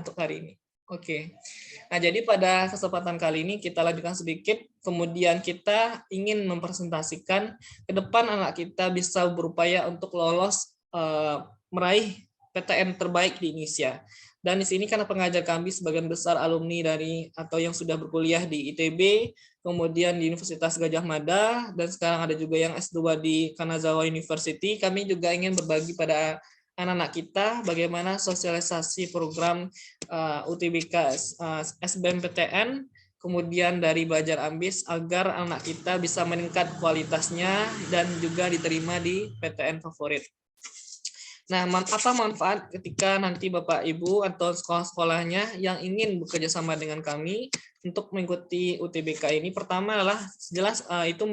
untuk hari ini. Oke. Nah, jadi pada kesempatan kali ini kita lanjutkan sedikit, kemudian kita ingin mempresentasikan ke depan anak kita bisa berupaya untuk lolos meraih PTN terbaik di Indonesia. Dan di sini karena pengajar kami sebagian besar alumni dari atau yang sudah berkuliah di ITB, kemudian di Universitas Gadjah Mada, dan sekarang ada juga yang S2 di Kanazawa University, kami juga ingin berbagi pada anak-anak kita bagaimana sosialisasi program UTBK SBMPTN, kemudian dari Belajar Ambis agar anak kita bisa meningkat kualitasnya dan juga diterima di PTN favorit. Nah, apa manfaat ketika nanti Bapak Ibu atau sekolah-sekolahnya yang ingin bekerja sama dengan kami untuk mengikuti UTBK ini? Pertama adalah jelas itu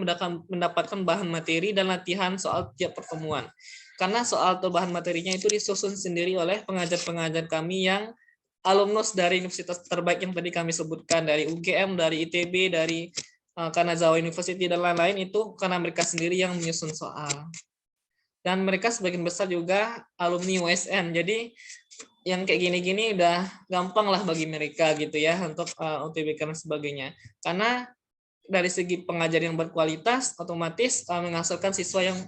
mendapatkan bahan materi dan latihan soal tiap pertemuan. Karena soal atau bahan materinya itu disusun sendiri oleh pengajar-pengajar kami yang alumnus dari universitas terbaik yang tadi kami sebutkan, dari UGM, dari ITB, dari Kanazawa University, dan lain-lain, itu karena mereka sendiri yang menyusun soal. Dan mereka sebagian besar juga alumni USN, jadi yang kayak gini-gini udah gampang lah bagi mereka gitu ya untuk UTBK dan sebagainya. Karena dari segi pengajar yang berkualitas, otomatis menghasilkan siswa yang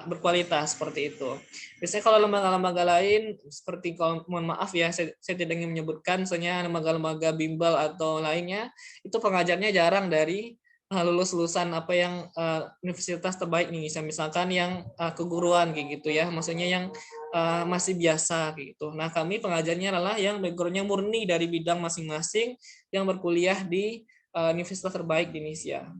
berkualitas seperti itu. Biasanya kalau lembaga-lembaga lain, seperti kalau mohon maaf ya, saya tidak ingin menyebutkan, misalnya lembaga-lembaga bimbel atau lainnya, itu pengajarnya jarang dari lulusan apa yang universitas terbaik nih, misalkan yang keguruan kayak gitu ya, maksudnya yang masih biasa kayak gitu. Nah, kami pengajarnya adalah yang background-nya murni dari bidang masing-masing yang berkuliah di universitas terbaik di Indonesia.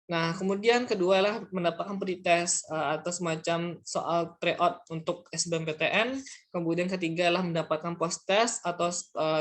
Nah, kemudian kedua adalah mendapatkan pretest atau semacam soal tryout untuk SBMPTN. Kemudian ketiga adalah mendapatkan post-test atau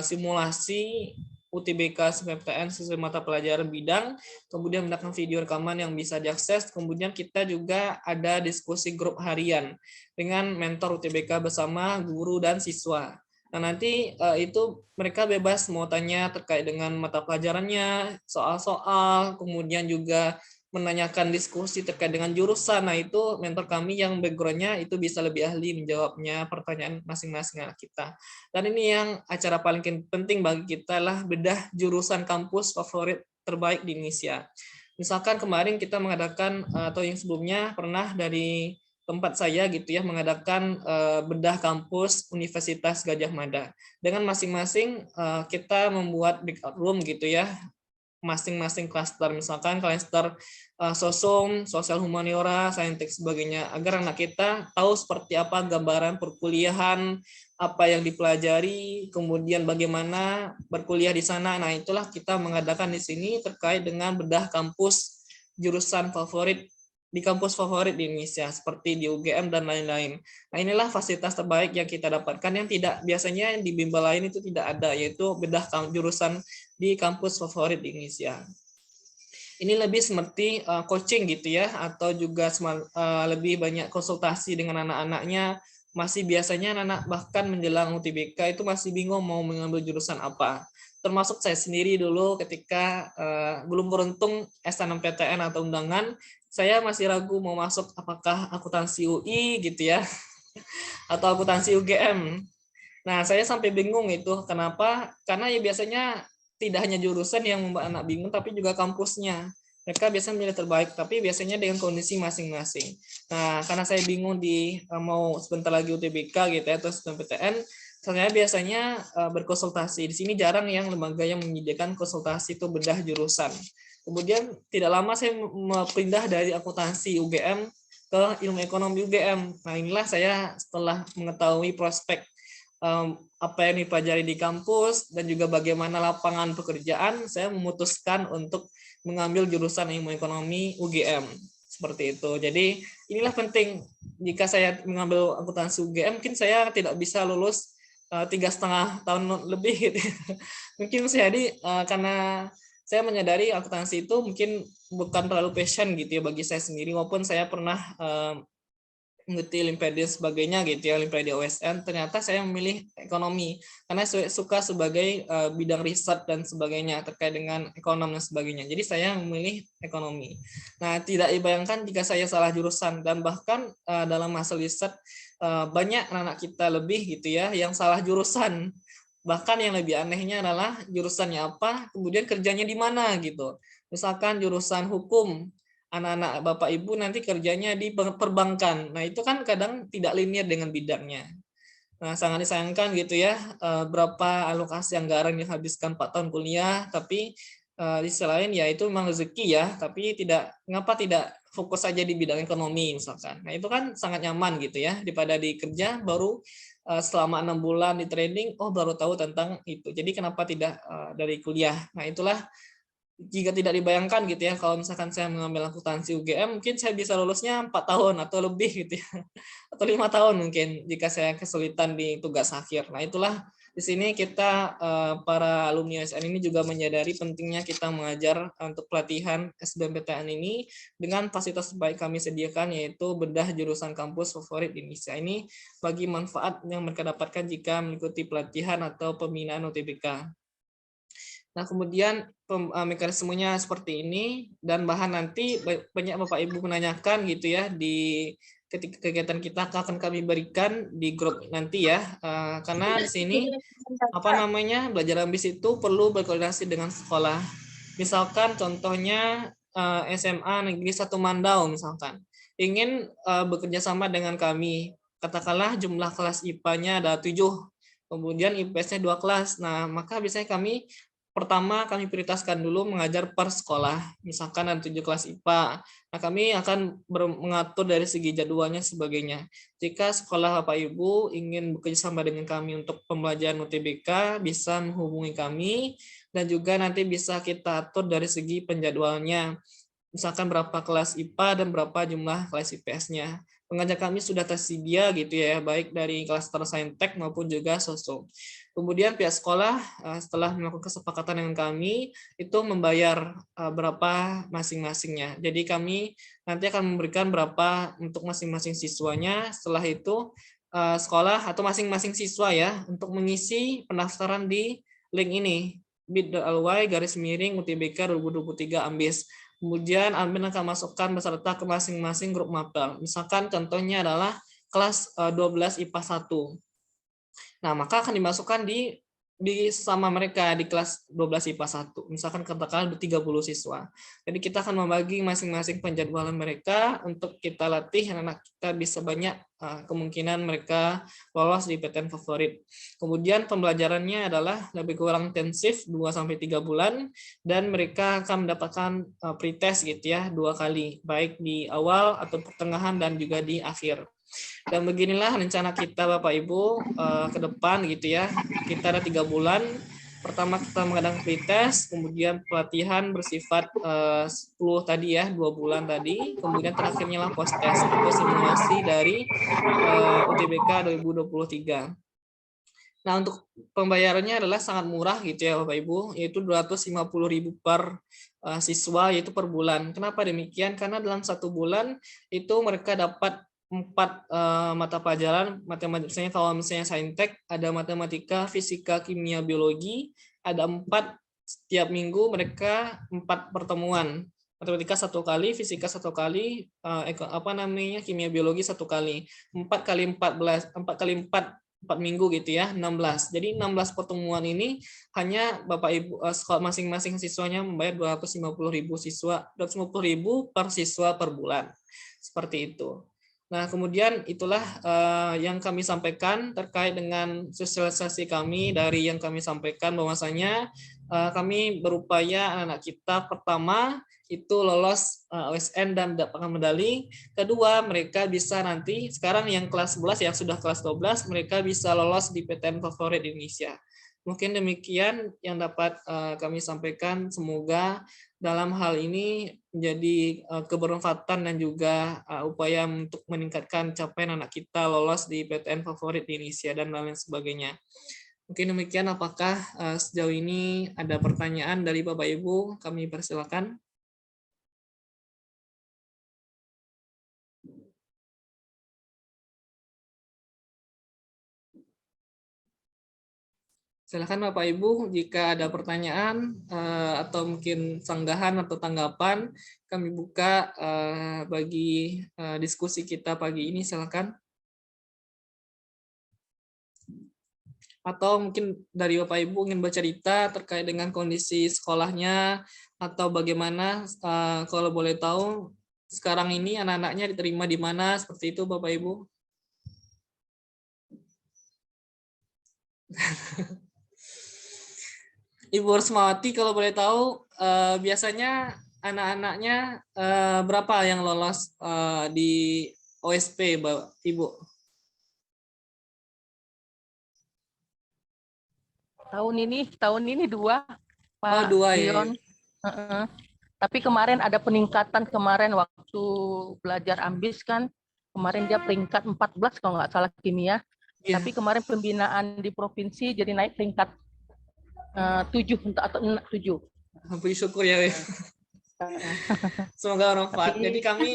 simulasi UTBK SBMPTN sesuai mata pelajaran bidang. Kemudian mendapatkan video rekaman yang bisa diakses. Kemudian kita juga ada diskusi grup harian dengan mentor UTBK bersama guru dan siswa. Nah, nanti itu mereka bebas mau tanya terkait dengan mata pelajarannya, soal-soal, kemudian juga menanyakan diskusi terkait dengan jurusan. Nah, itu mentor kami yang background-nya itu bisa lebih ahli menjawabnya pertanyaan masing-masing anak kita. Dan ini yang acara paling penting bagi kita lah bedah jurusan kampus favorit terbaik di Indonesia. Misalkan kemarin kita mengadakan atau yang sebelumnya pernah dari tempat saya gitu ya mengadakan bedah kampus Universitas Gadjah Mada. Dengan masing-masing kita membuat breakout room gitu ya, masing-masing klaster, misalkan klaster sosum, sosial humaniora, saintek sebagainya, agar anak kita tahu seperti apa gambaran perkuliahan, apa yang dipelajari, kemudian bagaimana berkuliah di sana. Nah, itulah kita mengadakan di sini terkait dengan bedah kampus jurusan favorit di kampus favorit di Indonesia seperti di UGM dan lain-lain. Nah, inilah fasilitas terbaik yang kita dapatkan yang tidak biasanya di bimbel lain itu tidak ada, yaitu bedah jurusan di kampus favorit di Indonesia. Ini lebih seperti coaching gitu ya, atau juga lebih banyak konsultasi dengan anak-anaknya. Masih biasanya anak-anak bahkan menjelang UTBK itu masih bingung mau mengambil jurusan apa. Termasuk saya sendiri dulu ketika belum beruntung SNMPTN atau undangan, saya masih ragu mau masuk apakah akuntansi UI gitu ya, atau akuntansi UGM. Nah, saya sampai bingung itu. Kenapa? Karena ya biasanya tidak hanya jurusan yang membuat anak bingung, tapi juga kampusnya. Mereka biasanya milih terbaik, tapi biasanya dengan kondisi masing-masing. Nah, karena saya bingung di mau sebentar lagi UTBK gitu ya, atau SNMPTN, saya biasanya berkonsultasi. Di sini jarang yang lembaga yang menyediakan konsultasi itu bedah jurusan. Kemudian tidak lama saya pindah dari akuntansi UGM ke ilmu ekonomi UGM. Nah, inilah saya setelah mengetahui prospek apa yang dipelajari di kampus dan juga bagaimana lapangan pekerjaan, saya memutuskan untuk mengambil jurusan ilmu ekonomi UGM seperti itu. Jadi inilah penting, jika saya mengambil akuntansi UGM mungkin saya tidak bisa lulus 3,5 tahun lebih gitu. Mungkin saya karena saya menyadari akuntansi itu mungkin bukan terlalu passion gitu ya bagi saya sendiri, walaupun saya pernah mengikuti Olimpiade sebagainya gitu ya, Olimpiade OSN, ternyata saya memilih ekonomi karena saya suka sebagai bidang riset dan sebagainya terkait dengan ekonomi dan sebagainya. Jadi saya memilih ekonomi. Nah, tidak dibayangkan jika saya salah jurusan, dan bahkan dalam masa riset banyak anak kita lebih gitu ya yang salah jurusan. Bahkan yang lebih anehnya adalah jurusannya apa, kemudian kerjanya di mana gitu. Misalkan jurusan hukum, anak-anak Bapak Ibu nanti kerjanya di perbankan. Nah, itu kan kadang tidak linear dengan bidangnya. Nah, sangat disayangkan gitu ya, berapa alokasi anggaran yang dihabiskan 4 tahun kuliah, tapi di sisi lain ya itu memang rezeki ya, tapi mengapa tidak fokus saja di bidang ekonomi misalkan. Nah, itu kan sangat nyaman gitu ya, daripada di kerja baru selama 6 bulan di training, oh baru tahu tentang itu. Jadi kenapa tidak dari kuliah. Nah, itulah jika tidak dibayangkan gitu ya, kalau misalkan saya mengambil akuntansi UGM, mungkin saya bisa lulusnya 4 tahun atau lebih gitu ya, atau 5 tahun mungkin jika saya kesulitan di tugas akhir. Nah, itulah di sini kita para alumni USN ini juga menyadari pentingnya kita mengajar untuk pelatihan SBMPTN ini dengan fasilitas terbaik kami sediakan, yaitu bedah jurusan kampus favorit di Indonesia. Ini bagi manfaat yang mereka dapatkan jika mengikuti pelatihan atau pembinaan UTBK. Nah, kemudian mekanismenya seperti ini, dan bahan nanti banyak Bapak Ibu menanyakan gitu ya di ketika kegiatan kita akan kami berikan di grup nanti ya. Karena di sini apa namanya, belajar ambis itu perlu berkoordinasi dengan sekolah. Misalkan contohnya SMA Negeri 1 Mandau misalkan ingin bekerja sama dengan kami. Katakanlah jumlah kelas IPA-nya ada 7, kemudian IPS-nya 2 kelas. Nah, maka biasanya pertama kami prioritaskan dulu mengajar per sekolah, misalkan ada 7 kelas IPA. Nah, kami akan mengatur dari segi jadwalnya sebagainya. Jika sekolah Bapak Ibu ingin bekerja sama dengan kami untuk pembelajaran UTBK, bisa menghubungi kami, dan juga nanti bisa kita atur dari segi penjadwalnya. Misalkan berapa kelas IPA dan berapa jumlah kelas IPS-nya. Pengajar kami sudah tersedia gitu ya, baik dari klaster Saintek maupun juga Sosok. Kemudian pihak sekolah setelah melakukan kesepakatan dengan kami itu membayar berapa masing-masingnya. Jadi kami nanti akan memberikan berapa untuk masing-masing siswanya. Setelah itu sekolah atau masing-masing siswa ya untuk mengisi pendaftaran di link ini bit.ly/UTBK 2023 Ambis. Kemudian admin akan masukkan beserta ke masing-masing grup mapel. Misalkan contohnya adalah kelas 12 IPA 1. Nah, maka akan dimasukkan di sama mereka di kelas 12 IPA 1. Misalkan katakanlah 30 siswa. Jadi kita akan membagi masing-masing penjadwalan mereka untuk kita latih anak-anak kita bisa banyak kemungkinan mereka lolos di PTN favorit. Kemudian pembelajarannya adalah lebih kurang intensif 2 sampai 3 bulan, dan mereka akan mendapatkan pretest gitu ya 2 kali, baik di awal atau pertengahan dan juga di akhir. Dan beginilah rencana kita Bapak Ibu ke depan gitu ya. Kita ada 3 bulan. Pertama kita mengadakan pretest, kemudian pelatihan bersifat 10 tadi ya, 2 bulan tadi. Kemudian terakhirnya lah post test atau simulasi dari UTBK 2023. Nah, untuk pembayarannya adalah sangat murah gitu ya Bapak Ibu, yaitu 250.000 per siswa, yaitu per bulan. Kenapa demikian? Karena dalam 1 bulan itu mereka dapat 4 mata pelajaran matematika. Misalnya kalau misalnya Saintek ada matematika, fisika, kimia, biologi, ada 4 setiap minggu mereka 4 pertemuan. Matematika 1 kali, fisika 1 kali, kimia biologi 1 kali. 4 kali 14, 4 kali 4 minggu gitu ya, 16. Jadi 16 pertemuan ini hanya Bapak Ibu sekolah masing-masing siswanya membayar 250.000 per siswa per bulan. Seperti itu. Nah, kemudian itulah yang kami sampaikan terkait dengan sosialisasi kami. Dari yang kami sampaikan bahwasanya kami berupaya anak kita pertama itu lolos OSN dan mendapatkan medali. Kedua, mereka bisa nanti sekarang yang kelas 11 yang sudah kelas 12 mereka bisa lolos di PTN favorit Indonesia. Mungkin demikian yang dapat kami sampaikan. Semoga dalam hal ini menjadi kebermanfaatan dan juga upaya untuk meningkatkan capaian anak kita lolos di PTN favorit di Indonesia dan lain sebagainya. Mungkin demikian. Apakah sejauh ini ada pertanyaan dari Bapak Ibu? Kami persilakan. Silakan Bapak Ibu, jika ada pertanyaan atau mungkin sanggahan atau tanggapan, kami buka bagi diskusi kita pagi ini. Silakan. Atau mungkin dari Bapak Ibu ingin bercerita terkait dengan kondisi sekolahnya atau bagaimana, kalau boleh tahu sekarang ini anak-anaknya diterima di mana, seperti itu Bapak Ibu. Ibu Rusmawati, kalau boleh tahu, biasanya anak-anaknya berapa yang lolos di OSP, Ibu? Tahun ini 2, Oh, Pak 2 ya. Dion. Tapi kemarin ada peningkatan kemarin waktu belajar ambis kan. Kemarin dia peringkat 14 kalau nggak salah kimia. Iya, Tapi kemarin pembinaan di provinsi jadi naik peringkat 7 atau 7. puji syukur ya. Semoga bermanfaat. Tapi Jadi kami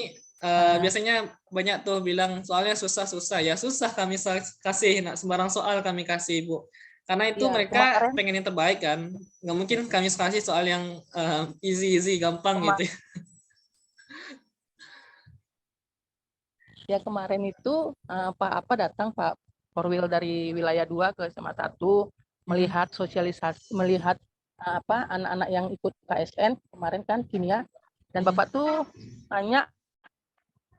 biasanya banyak tuh bilang soalnya susah-susah. Ya susah kami kasih, sembarang soal kami kasih Ibu. Karena itu ya mereka kemarin pengen yang terbaik kan. Nggak mungkin kami kasih soal yang easy gampang gitu. ya kemarin itu Pak datang Pak Korwil dari wilayah 2 ke SMA 1 melihat sosialisasi, melihat anak-anak yang ikut KSN kemarin kan kimia, dan Bapak tuh tanya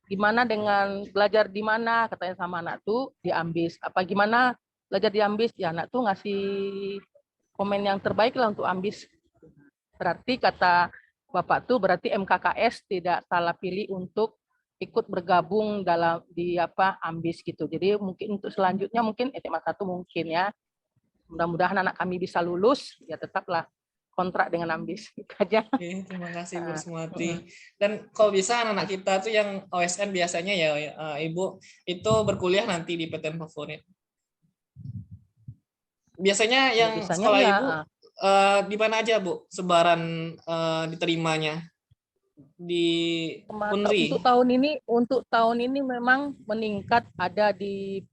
gimana dengan belajar di mana, katanya sama anak tuh di Ambis. Apa gimana belajar di Ambis? Ya anak tuh ngasih komen yang terbaik lah untuk Ambis. Berarti kata Bapak tuh berarti MKKS tidak salah pilih untuk ikut bergabung dalam di Ambis gitu. Jadi mungkin untuk selanjutnya mungkin SMA 1 mungkin ya. Mudah-mudahan anak kami bisa lulus, ya tetaplah kontrak dengan Ambis. Itu aja. Oke, terima kasih Bu Rusmawati. Dan kalau bisa anak-anak kita tuh yang OSN biasanya ya Ibu, itu berkuliah nanti di PTN favorit. Biasanya Ya yang bisanya sekolah ya Ibu di mana aja Bu sebaran diterimanya? Di Unri? untuk tahun ini memang meningkat, ada di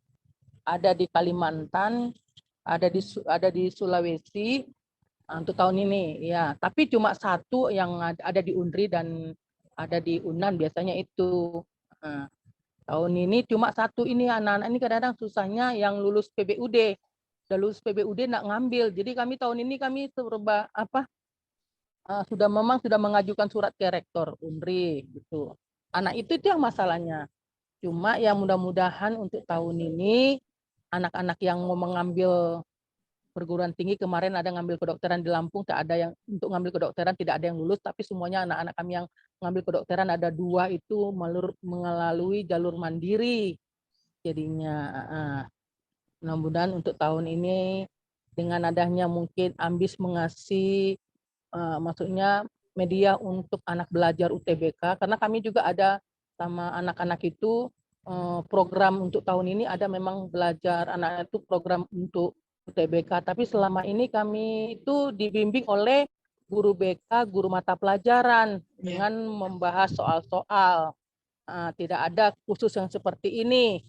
Kalimantan, ada di Sulawesi. Untuk tahun ini ya, tapi cuma satu yang ada di Unri dan ada di Unan biasanya itu. Nah, tahun ini cuma satu ini, anak-anak ini kadang-kadang susahnya yang lulus PBUD. Udah lulus PBUD nak ngambil. Jadi kami tahun ini sudah mengajukan surat ke rektor Unri gitu. Anak itu yang masalahnya. Cuma yang mudah-mudahan untuk tahun ini anak-anak yang mau mengambil perguruan tinggi, kemarin ada ngambil kedokteran di Lampung, tak ada yang untuk ngambil kedokteran, tidak ada yang lulus, tapi semuanya anak-anak kami yang ngambil kedokteran ada 2 itu melalui jalur mandiri. Jadinya mudah-mudahan untuk tahun ini dengan adanya mungkin Ambis mengasih maksudnya media untuk anak belajar UTBK, karena kami juga ada sama anak-anak itu program untuk tahun ini ada memang belajar anak itu program untuk UTBK, tapi selama ini kami itu dibimbing oleh guru BK, guru mata pelajaran dengan membahas soal-soal. Tidak ada khusus yang seperti ini.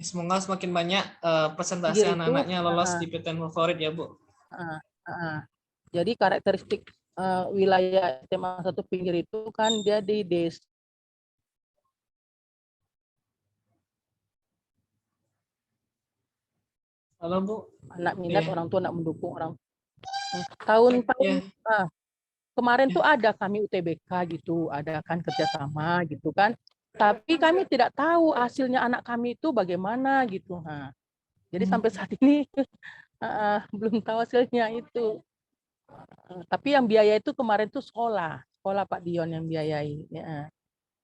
Semoga semakin banyak presentasi Pinggir itu, anak-anaknya lolos di PTN favorit ya Bu. jadi karakteristik wilayah SMA 1 pinggir itu kan dia di desa. Halo Bu. Anak minat, orang tua nak mendukung orang. Tahun-tahun kemarin tuh ada kami UTBK gitu, ada kan kerjasama gitu kan. Tapi kami tidak tahu hasilnya anak kami itu bagaimana gitu. Jadi sampai saat ini belum tahu hasilnya itu. Tapi yang biaya itu kemarin tuh sekolah Pak Dion yang biayai. Ya.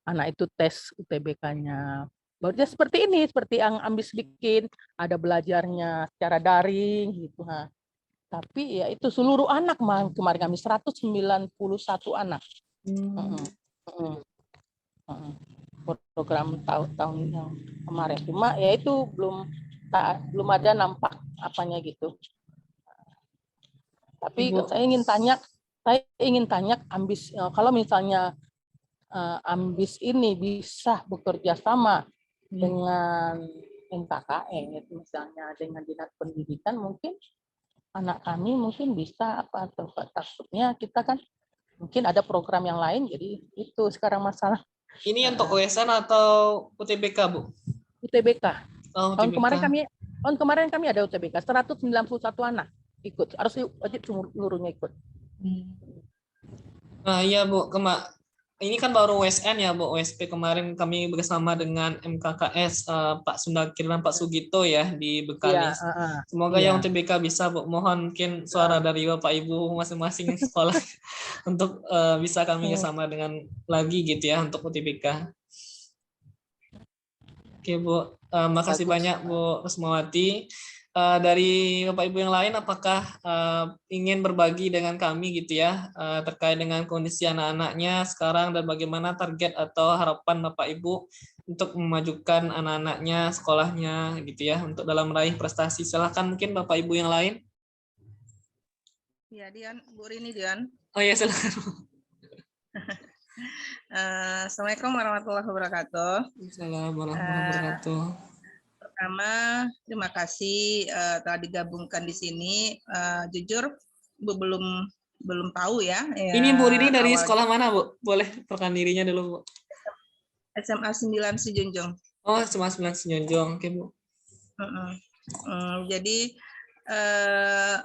Anak itu tes UTBK-nya. Barunya seperti ini, seperti yang Ambis bikin, ada belajarnya secara daring gitu. Tapi ya itu seluruh anak kemarin kami 191 anak. Program tahun yang kemarin. Cuma ya itu belum ada nampak apanya gitu. Tapi saya ingin tanya Ambis, kalau misalnya Ambis ini bisa bekerja sama dengan NKKS misalnya dengan dinas pendidikan, mungkin anak kami mungkin bisa apa, atau takutnya kita kan mungkin ada program yang lain, jadi itu sekarang masalah. Ini untuk OSN atau UTBK, Bu? UTBK. Oh, Tahun UTBK. kemarin kami ada UTBK, 191 anak ikut, harus wajib seluruhnya ikut. Nah, iya Bu, ini kan baru OSN ya Bu, OSP kemarin kami bersama dengan MKKS Pak Sundakir dan Pak Sugito ya di Bekalis. Semoga yang UTBK bisa Bu, mohon mungkin suara dari Bapak Ibu masing-masing sekolah untuk bisa kami bersama dengan lagi gitu ya untuk UTBK. Oke Bu, makasih banyak Bu Rusmawati. Dari Bapak Ibu yang lain, apakah ingin berbagi dengan kami gitu ya terkait dengan kondisi anak-anaknya sekarang dan bagaimana target atau harapan Bapak Ibu untuk memajukan anak-anaknya, sekolahnya gitu ya untuk dalam meraih prestasi. Silahkan mungkin Bapak Ibu yang lain. Ya, Dian, Bu Rini, Dian. Oh ya, silakan. Assalamualaikum warahmatullahi wabarakatuh. Assalamualaikum warahmatullahi wabarakatuh. Pertama, terima kasih telah digabungkan di sini. Jujur, Bu belum tahu ya. Ini Bu Rini dari sekolah mana, Bu? Boleh perkenalkan dirinya dulu, Bu. SMA 9 Sijunjung. Oh, SMA 9 Sijunjung. Oke, Bu. Jadi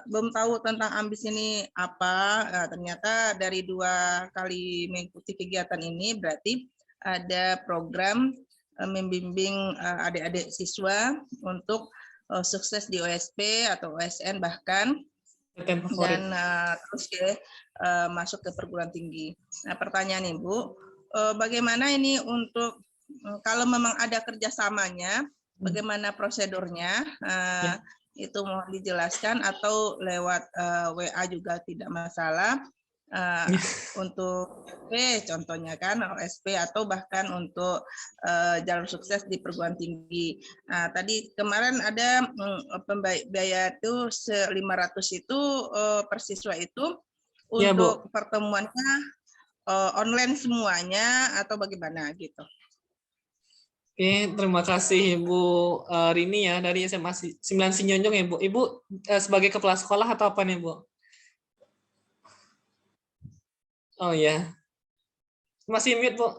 belum tahu tentang AMBIS ini apa. Ternyata dari 2 kali mengikuti kegiatan ini berarti ada program membimbing adik-adik siswa untuk sukses di OSP atau OSN bahkan dan terus masuk ke perguruan tinggi. Nah, pertanyaan Ibu, bagaimana ini untuk kalau memang ada kerjasamanya, bagaimana prosedurnya? Itu mohon dijelaskan atau lewat WA juga tidak masalah. Untuk contohnya kan OSP atau bahkan untuk jalur sukses di perguruan tinggi. Nah, tadi kemarin ada biaya itu 500 itu per siswa itu untuk ya, pertemuannya online semuanya atau bagaimana gitu. Oke, terima kasih Ibu Rini ya dari SMA 9 Sijunjung ya Bu. Ibu sebagai kepala sekolah atau apa nih Bu? Oh ya, masih mute Bu.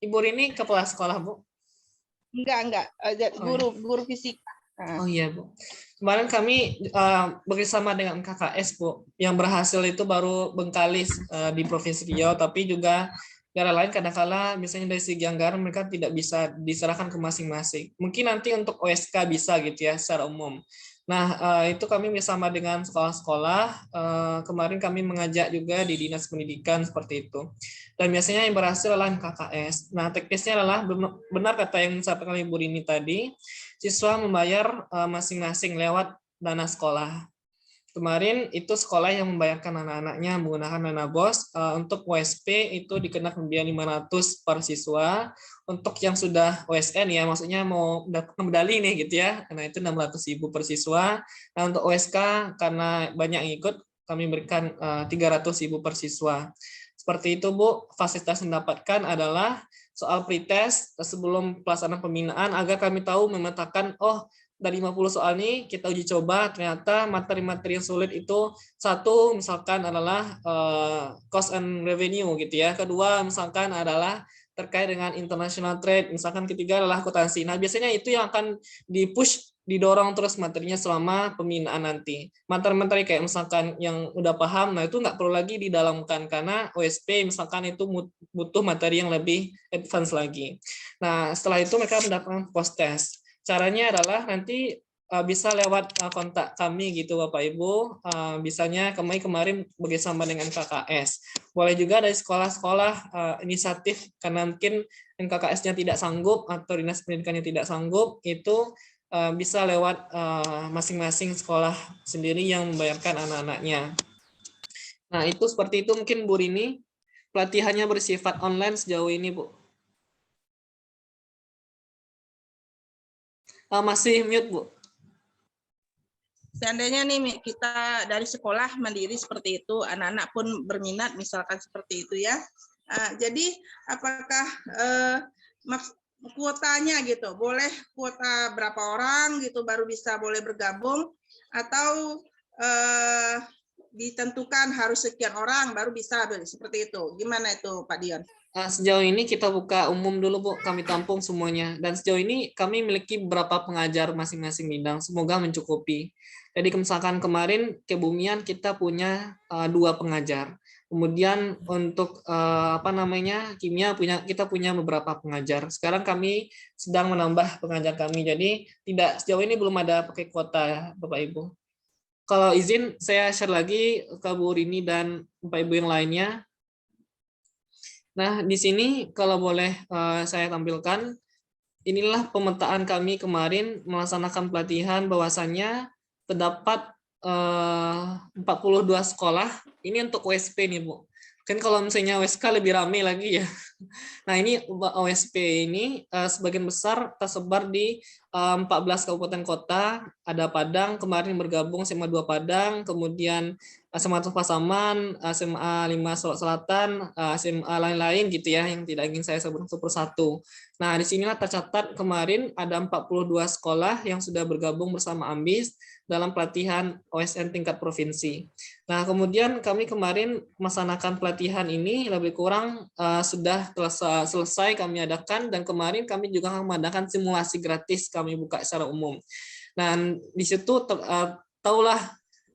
Ibu Rini kepala sekolah Bu? Enggak, guru fisika. Oh iya Bu. Kemarin kami bersama dengan KKS Bu, yang berhasil itu baru Bengkalis di Provinsi Riau, tapi juga daerah lain kadang-kala misalnya dari segi anggaran mereka tidak bisa diserahkan ke masing-masing. Mungkin nanti untuk OSK bisa gitu ya secara umum. Nah, itu kami bersama dengan sekolah-sekolah. Kemarin kami mengajak juga di Dinas Pendidikan seperti itu. Dan biasanya yang berhasil adalah KKS. Nah, teknisnya adalah benar kata yang disampaikan Ibu Rini tadi, siswa membayar masing-masing lewat dana sekolah. Kemarin itu sekolah yang membayarkan anak-anaknya menggunakan dana BOS. Untuk OSP itu dikenakan biaya 500 per siswa. Untuk yang sudah OSN ya, maksudnya mau mendapatkan medali nih gitu ya, karena itu 600.000 per siswa. Nah untuk OSK karena banyak yang ikut, kami berikan 300.000 per siswa. Seperti itu Bu, fasilitas yang didapatkan adalah soal pretest sebelum pelaksanaan pembinaan agar kami tahu memetakan, oh dari 50 soal ini kita uji coba, ternyata materi-materi yang sulit itu satu misalkan adalah cost and revenue gitu ya. Kedua misalkan adalah terkait dengan international trade, misalkan ketiga adalah akuntansi. Nah, biasanya itu yang akan didorong terus materinya selama pembinaan nanti. Materi-materi kayak misalkan yang udah paham, nah itu nggak perlu lagi didalamkan karena OSP misalkan itu butuh materi yang lebih advance lagi. Nah, setelah itu mereka mendapatkan post test. Caranya adalah nanti bisa lewat kontak kami gitu Bapak Ibu, bisanya kemarin bekerjasama dengan KKS. Boleh juga dari sekolah-sekolah inisiatif karena mungkin KKS-nya tidak sanggup atau dinas pendidikannya tidak sanggup, itu bisa lewat masing-masing sekolah sendiri yang membayarkan anak-anaknya. Nah itu seperti itu mungkin Bu Rini, pelatihannya bersifat online sejauh ini Bu. Masih mute Bu. Seandainya nih kita dari sekolah mandiri seperti itu, anak-anak pun berminat misalkan seperti itu ya. Jadi apakah kuotanya gitu, boleh kuota berapa orang gitu baru bisa boleh bergabung, atau ditentukan harus sekian orang baru bisa seperti itu. Gimana itu Pak Dion? Sejauh ini kita buka umum dulu Bu, kami tampung semuanya. Dan sejauh ini kami memiliki beberapa pengajar masing-masing bidang, semoga mencukupi. Jadi misalkan kemarin kebumian kita punya 2 pengajar. Kemudian untuk kimia kita punya beberapa pengajar. Sekarang kami sedang menambah pengajar kami. Jadi tidak, sejauh ini belum ada pakai kuota Bapak Ibu. Kalau izin saya share lagi ke Bu Rini dan Bapak Ibu yang lainnya. Nah, di sini kalau boleh saya tampilkan, inilah pemetaan kami kemarin melaksanakan pelatihan, bahwasannya terdapat 42 sekolah. Ini untuk OSP nih, Bu. Kan kalau misalnya OSK lebih ramai lagi ya. Nah, ini OSP ini sebagian besar tersebar di 14 kabupaten kota. Ada Padang, kemarin bergabung SMA 2 Padang, kemudian SMA 1 Pasaman, SMA 5 Solok Selatan, SMA lain-lain gitu ya, yang tidak ingin saya sebut satu persatu. Nah, di sinilah tercatat kemarin ada 42 sekolah yang sudah bergabung bersama AMBIS dalam pelatihan OSN tingkat provinsi. Nah, kemudian kami kemarin melaksanakan pelatihan ini lebih kurang sudah selesai kami adakan, dan kemarin kami juga mengadakan simulasi gratis kami buka secara umum. Dan di situ tahulah,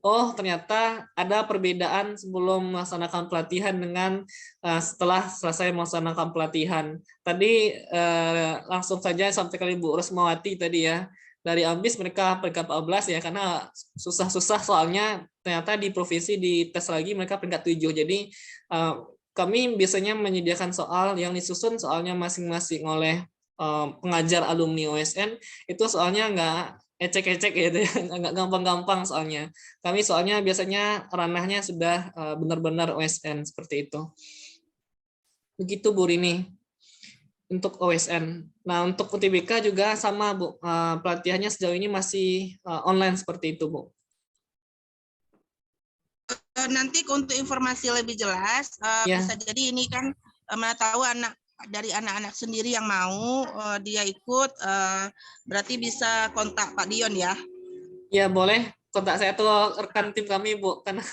oh ternyata ada perbedaan sebelum melaksanakan pelatihan dengan setelah selesai melaksanakan pelatihan. Tadi langsung saja sampai kali Bu Rosmawati tadi ya, dari AMBIS mereka peringkat 14 ya, karena susah-susah soalnya ternyata di provinsi di tes lagi mereka peringkat 7. Jadi kami biasanya menyediakan soal yang disusun soalnya masing-masing oleh pengajar alumni OSN, itu soalnya nggak ecek-ecek gitu ya, nggak gampang-gampang soalnya. Kami soalnya biasanya ranahnya sudah benar-benar OSN seperti itu. Begitu Bu Rini untuk OSN. Nah, untuk UTBK juga sama, Bu. Pelatihannya sejauh ini masih online seperti itu, Bu. Nanti untuk informasi lebih jelas, Ya. bisa jadi ini kan mana tahu dari anak-anak sendiri yang mau dia ikut, berarti bisa kontak Pak Dion ya. Ya, boleh. Kontak saya tuh rekan tim kami, Bu. Karena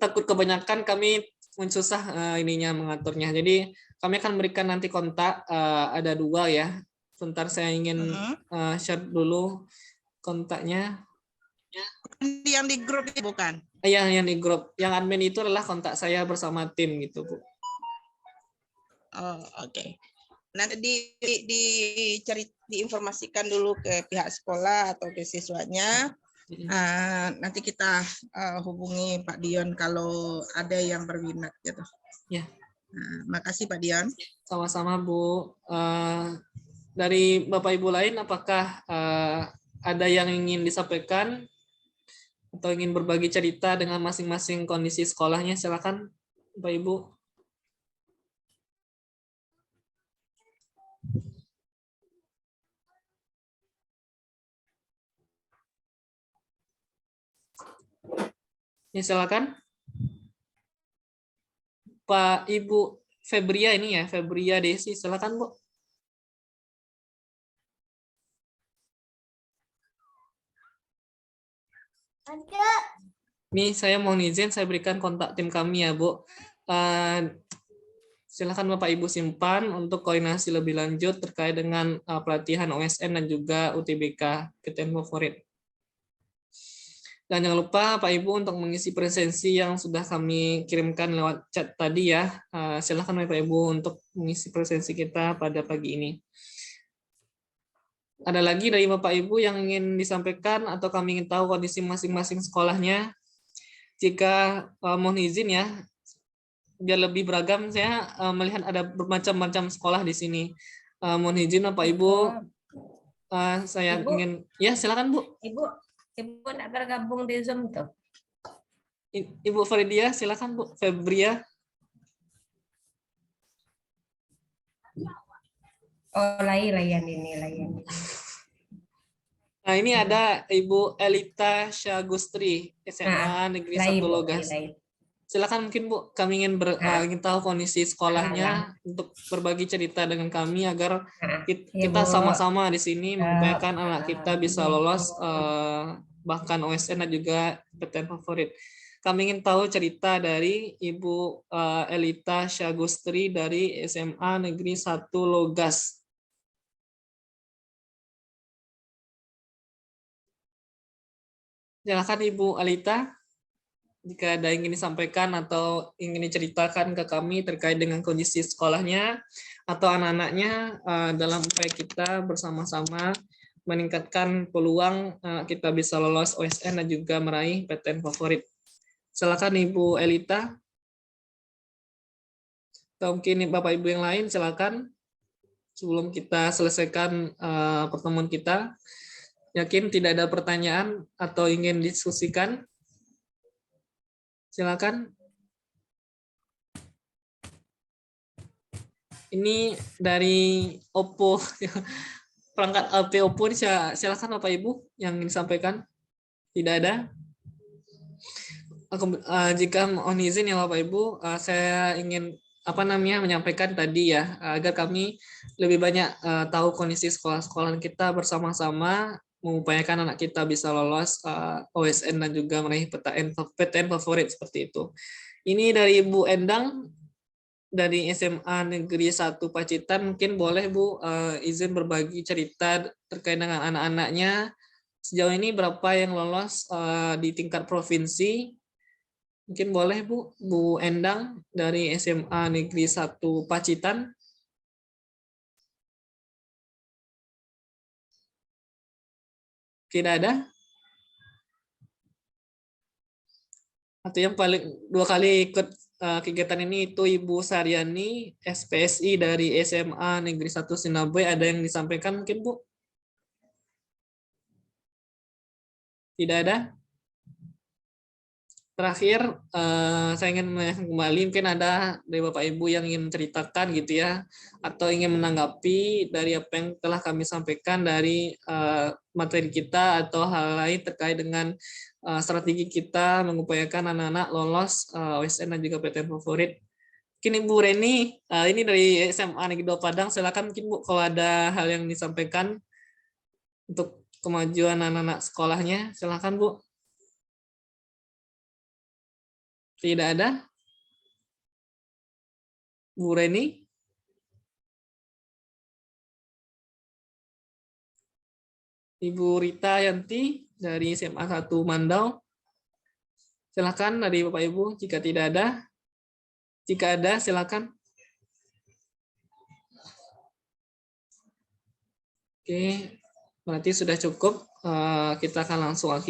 takut kebanyakan kami susah ininya mengaturnya. Jadi kami akan berikan nanti kontak, ada 2 ya. Sebentar saya ingin share dulu kontaknya. Yang di grup itu bukan? Yang di grup. Yang admin itu adalah kontak saya bersama tim gitu, Bu. Oh, oke. Nanti diinformasikan dulu ke pihak sekolah atau ke siswanya. Nanti kita hubungi Pak Dion kalau ada yang berminat gitu. Ya. Makasih Pak Dion. Sama-sama Bu. Dari Bapak Ibu lain, apakah ada yang ingin disampaikan atau ingin berbagi cerita dengan masing-masing kondisi sekolahnya? Silakan Bapak Ibu. Ya, silakan. Pak Ibu Febria ini ya, Febria Desi, silakan Bu. Nih saya mohon izin saya berikan kontak tim kami ya Bu. Silakan Bapak Ibu simpan untuk koordinasi lebih lanjut terkait dengan pelatihan OSN dan juga UTBK PTN favorit. Dan jangan lupa Pak Ibu untuk mengisi presensi yang sudah kami kirimkan lewat chat tadi ya. Silakan Bapak Ibu untuk mengisi presensi kita pada pagi ini. Ada lagi dari Bapak Ibu yang ingin disampaikan atau kami ingin tahu kondisi masing-masing sekolahnya? Jika mohon izin ya, biar lebih beragam, saya melihat ada bermacam-macam sekolah di sini. Mohon izin Bapak Ibu, saya ingin, ya silakan Bu. Ibu nak bergabung di Zoom tuh. Ibu Faridia, silakan Bu. Febria. Oh, layan. Nah, ini ada Ibu Elita Syagustri, SMA Negeri 1 Logas. Silakan mungkin Bu, kami ingin tahu kondisi sekolahnya untuk berbagi cerita dengan kami agar Ya, kita Bu. sama-sama di sini Ya, mengupayakan anak kita bisa ini, lolos bahkan OSN dan juga PTN favorit. Kami ingin tahu cerita dari Ibu Elita Syagustri dari SMA Negeri 1 Logas. Silakan Ibu Elita. Jika ada yang ingin disampaikan atau ingin diceritakan ke kami terkait dengan kondisi sekolahnya atau anak-anaknya dalam upaya kita bersama-sama meningkatkan peluang kita bisa lolos OSN dan juga meraih PTN favorit. Silakan Ibu Elita. Atau mungkin Bapak Ibu yang lain silakan sebelum kita selesaikan pertemuan kita. Yakin tidak ada pertanyaan atau ingin diskusikan? Silakan. Ini dari Oppo, perangkat HP Oppo ini silakan Bapak Ibu yang ingin disampaikan. Tidak ada. Jika mohon izin ya Bapak Ibu, saya ingin menyampaikan tadi ya agar kami lebih banyak tahu kondisi sekolah-sekolah kita bersama-sama mengupayakan anak kita bisa lolos OSN dan juga meraih PTN favorit seperti itu. Ini dari Ibu Endang dari SMA Negeri 1 Pacitan. Mungkin boleh Bu izin berbagi cerita terkait dengan anak-anaknya. Sejauh ini berapa yang lolos di tingkat provinsi? Mungkin boleh Bu Endang dari SMA Negeri 1 Pacitan. Tidak ada? Atau yang paling 2 kali ikut kegiatan ini itu Ibu Saryani, SPSI dari SMA Negeri 1 Sinaboy. Ada yang disampaikan mungkin Bu? Tidak ada? Terakhir, saya ingin menanyakan kembali, mungkin ada dari Bapak Ibu yang ingin menceritakan gitu ya, atau ingin menanggapi dari apa yang telah kami sampaikan dari materi kita atau hal lain terkait dengan strategi kita mengupayakan anak-anak lolos OSN dan juga PTN favorit. Mungkin Ibu Reni, ini dari SMA Negeri 2 Padang, silakan mungkin Bu kalau ada hal yang disampaikan untuk kemajuan anak-anak sekolahnya, silakan Bu. Tidak ada? Bu Reni? Ibu Rita Yanti dari SMA 1 Mandau. Silakan dari Bapak Ibu jika tidak ada. Jika ada silakan. Oke, berarti sudah cukup. Kita akan langsung akhiri.